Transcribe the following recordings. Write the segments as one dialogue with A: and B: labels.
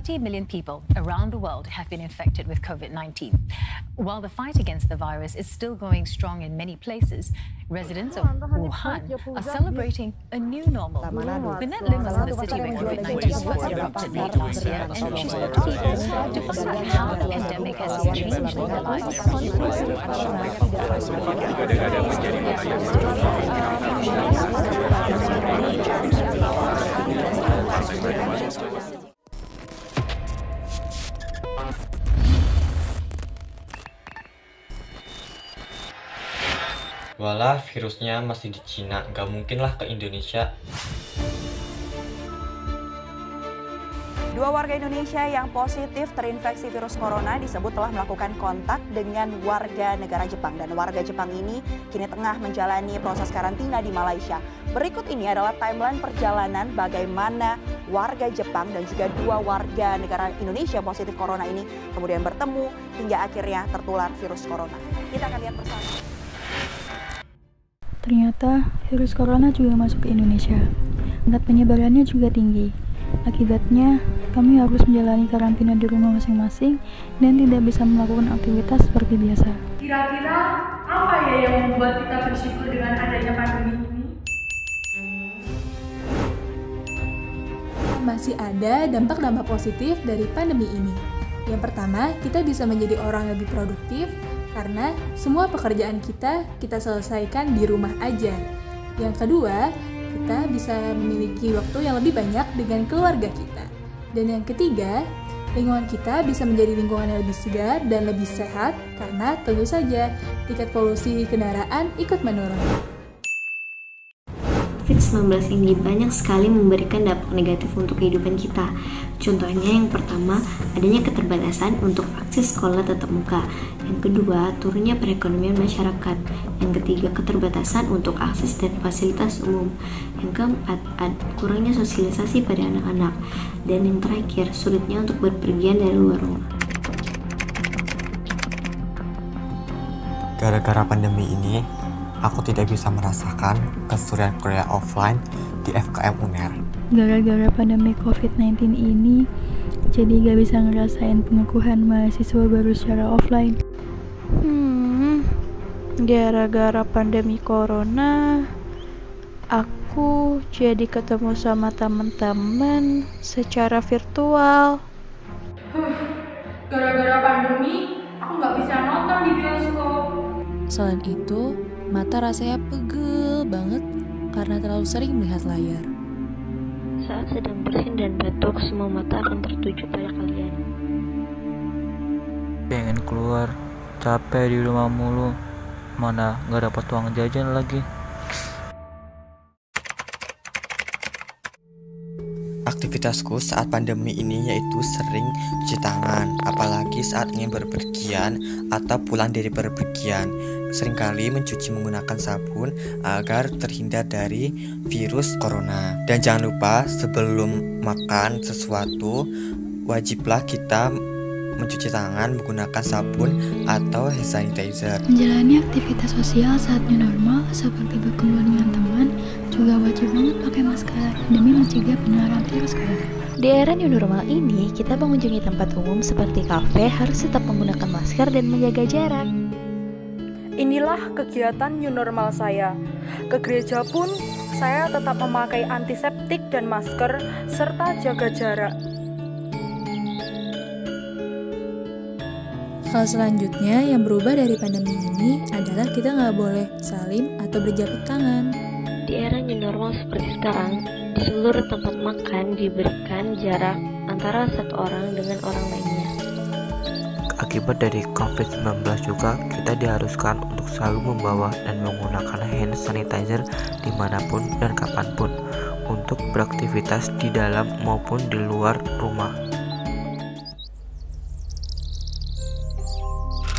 A: 50 million people around the world have been infected with COVID-19. While the fight against the virus is still going strong in many places, residents of Wuhan are celebrating a new normal. Lynette Lim was in the city where COVID-19 first erupted late last year, and she spoke to people to find out how the pandemic has changed their lives.
B: Walah, virusnya masih di Cina, nggak mungkin lah ke Indonesia.
C: Dua warga Indonesia yang positif terinfeksi virus corona disebut telah melakukan kontak dengan warga negara Jepang. Dan warga Jepang ini kini tengah menjalani proses karantina di Malaysia. Berikut ini adalah timeline perjalanan bagaimana warga Jepang dan juga dua warga negara Indonesia positif corona ini kemudian bertemu hingga akhirnya tertular virus corona. Kita akan lihat bersama.
D: Ternyata virus corona juga masuk ke Indonesia. Tingkat penyebarannya juga tinggi. Akibatnya, kami harus menjalani karantina di rumah masing-masing dan tidak bisa melakukan aktivitas seperti biasa.
E: Kira-kira apa ya yang membuat kita bersyukur dengan adanya pandemi ini?
F: Masih ada dampak-dampak positif dari pandemi ini. Yang pertama, kita bisa menjadi orang yang lebih produktif karena semua pekerjaan kita selesaikan di rumah aja. Yang kedua, kita bisa memiliki waktu yang lebih banyak dengan keluarga kita. Dan yang ketiga, lingkungan kita bisa menjadi lingkungan yang lebih segar dan lebih sehat karena tentu saja tingkat polusi kendaraan ikut menurun.
G: COVID-19 ini banyak sekali memberikan dampak negatif untuk kehidupan kita. Contohnya yang pertama, adanya keterbatasan untuk akses sekolah tatap muka. Yang kedua, turunnya perekonomian masyarakat. Yang ketiga, keterbatasan untuk akses dan fasilitas umum. Yang keempat, kurangnya sosialisasi pada anak-anak. Dan yang terakhir, sulitnya untuk berpergian dari luar rumah.
B: Gara-gara pandemi ini, aku tidak bisa merasakan keseriusan kuliah offline di FKM UNER.
D: Gara-gara pandemi COVID-19 ini, jadi gak bisa ngerasain pengukuhan mahasiswa baru secara offline.
H: Gara-gara pandemi corona, aku jadi ketemu sama teman-teman secara virtual.
E: Gara-gara pandemi, aku nggak bisa nonton di bioskop.
I: Selain itu, mata rasanya pegel banget karena terlalu sering melihat layar.
G: Saat sedang bersin dan batuk, semua mata akan tertuju pada kalian.
J: Pengen keluar, capek di rumah mulu. Mana gak dapat uang jajan lagi.
B: Aktivitasku saat pandemi ini yaitu sering cuci tangan, apalagi saat ingin berpergian atau pulang dari berpergian. Seringkali mencuci menggunakan sabun agar terhindar dari virus corona. Dan jangan lupa sebelum makan sesuatu, wajiblah kita mencuci tangan menggunakan sabun atau hand sanitizer.
D: Menjalani aktivitas sosial saat new normal seperti berkumpul dengan teman juga wajib banget pakai masker demi mencegah penularan virus corona.
I: Di era new normal ini, kita mengunjungi tempat umum seperti kafe harus tetap menggunakan masker dan menjaga jarak.
E: Inilah kegiatan new normal saya. Ke gereja pun saya tetap memakai antiseptik dan masker serta jaga jarak.
F: Hal selanjutnya yang berubah dari pandemi ini adalah kita nggak boleh salim atau berjabat tangan.
G: Di era new normal seperti sekarang, di seluruh tempat makan diberikan jarak antara satu orang dengan orang lainnya.
J: Akibat dari COVID-19 juga, kita diharuskan untuk selalu membawa dan menggunakan hand sanitizer dimanapun dan kapanpun untuk beraktivitas di dalam maupun di luar rumah.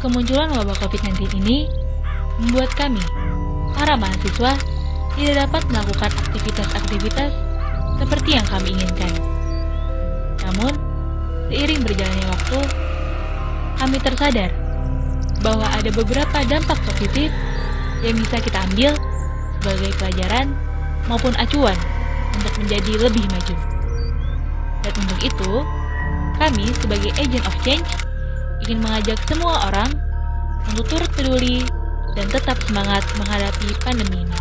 H: Kemunculan wabah COVID-19 ini membuat kami, para mahasiswa, tidak dapat melakukan aktivitas-aktivitas seperti yang kami inginkan. Namun, seiring berjalannya waktu, kami tersadar bahwa ada beberapa dampak positif yang bisa kita ambil sebagai pelajaran maupun acuan untuk menjadi lebih maju. Dan untuk itu, Kami sebagai agent of change ingin mengajak semua orang untuk turut peduli dan tetap semangat menghadapi pandemi ini.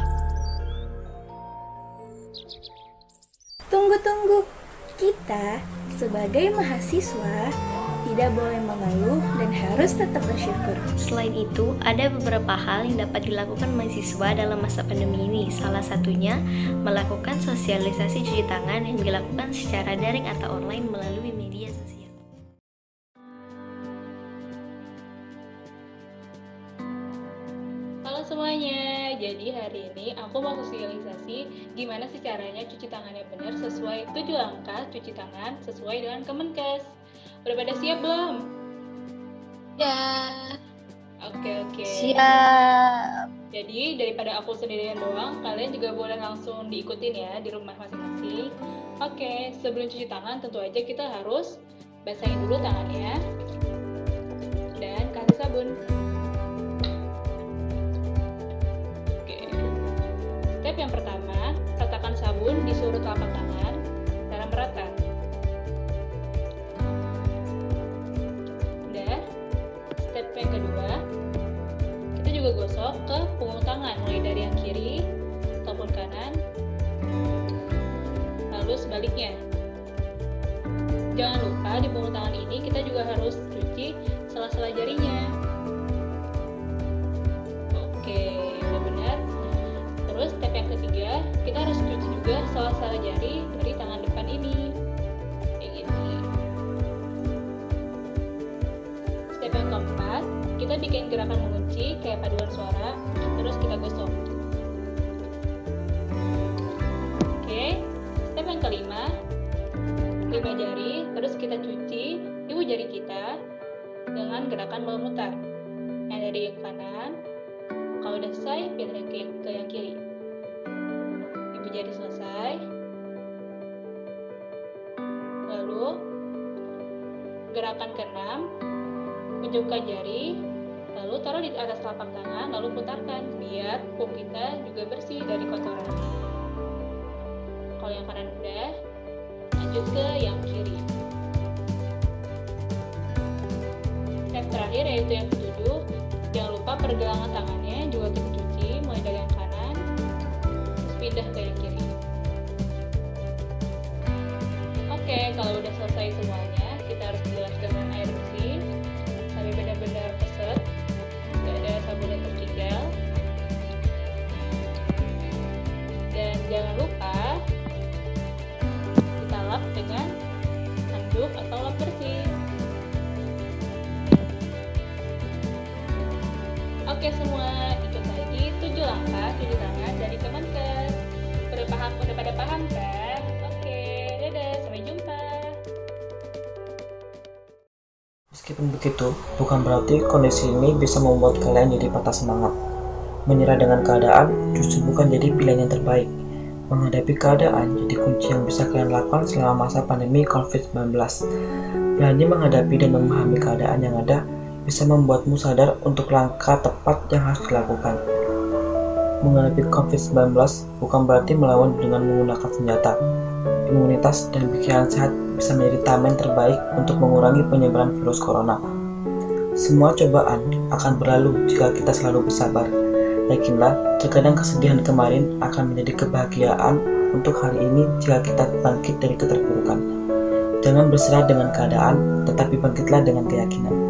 K: Tunggu, kita sebagai mahasiswa tidak boleh mengeluh dan harus tetap bersyukur.
G: Selain itu, ada beberapa hal yang dapat dilakukan mahasiswa dalam masa pandemi ini. Salah satunya, melakukan sosialisasi cuci tangan yang dilakukan secara daring atau online melalui media sosial.
L: Halo semuanya, jadi hari ini aku mau sosialisasi gimana sih caranya cuci tangannya benar sesuai 7 langkah cuci tangan sesuai dengan Kemenkes. Udah pada siap belum?
M: Ya.
L: Oke.
M: Siap.
L: Jadi daripada aku sendirian doang, kalian juga boleh langsung diikutin ya di rumah masing-masing. Oke, sebelum cuci tangan tentu aja kita harus basahin dulu tangannya dan kasih sabun. Oke. Step yang pertama, ratakan sabun di seluruh telapak tangan secara merata. Step yang kedua, kita juga gosok ke punggung tangan, mulai dari yang kiri ataupun kanan, lalu sebaliknya. Jangan lupa di punggung tangan ini kita juga harus cuci sela-sela jarinya. Oke, udah benar. Terus step yang ketiga, kita harus cuci juga sela-sela jari dari tangan depan ini. Step yang keempat, kita bikin gerakan mengunci kayak paduan suara, terus kita gosok. Oke, step yang kelima, 5 jari, terus kita cuci ibu jari kita dengan gerakan memutar. Yang dari yang kanan, kalau udah selesai, pindah ke yang kiri. Ibu jari selesai. Lalu, gerakan ke-6, unjukkan jari, lalu taruh di atas telapak tangan, lalu putarkan biar pung kita juga bersih dari kotoran. Kalau yang kanan udah, lanjut ke yang kiri. Step terakhir yaitu yang ke-7, jangan lupa pergelangan tangannya juga kita cuci, mulai dari yang kanan, terus pindah ke yang kiri. Oke, kalau udah selesai semuanya, kita harus bilas dengan air bersih sampai benar-benar keset, nggak ada sabun yang tertinggal. Dan jangan lupa kita lap dengan handuk atau lap bersih. Oke semua, ikut lagi 7 langkah cuci tangan dari Kemenkes. Udah pada paham kan? Oke, dadah, sampai jumpa.
N: Meskipun begitu, bukan berarti kondisi ini bisa membuat kalian jadi patah semangat. Menyerah dengan keadaan justru bukan jadi pilihan yang terbaik. Menghadapi keadaan jadi kunci yang bisa kalian lakukan selama masa pandemi COVID-19. Berani menghadapi dan memahami keadaan yang ada bisa membuatmu sadar untuk langkah tepat yang harus dilakukan. Menghadapi COVID-19 bukan berarti melawan dengan menggunakan senjata. Imunitas dan pikiran sehat bisa menjadi tameng terbaik untuk mengurangi penyebaran virus corona. Semua cobaan akan berlalu jika kita selalu bersabar. Yakinlah, terkadang kesedihan kemarin akan menjadi kebahagiaan untuk hari ini jika kita bangkit dari keterpurukan. Jangan berserah dengan keadaan, tetapi bangkitlah dengan keyakinan.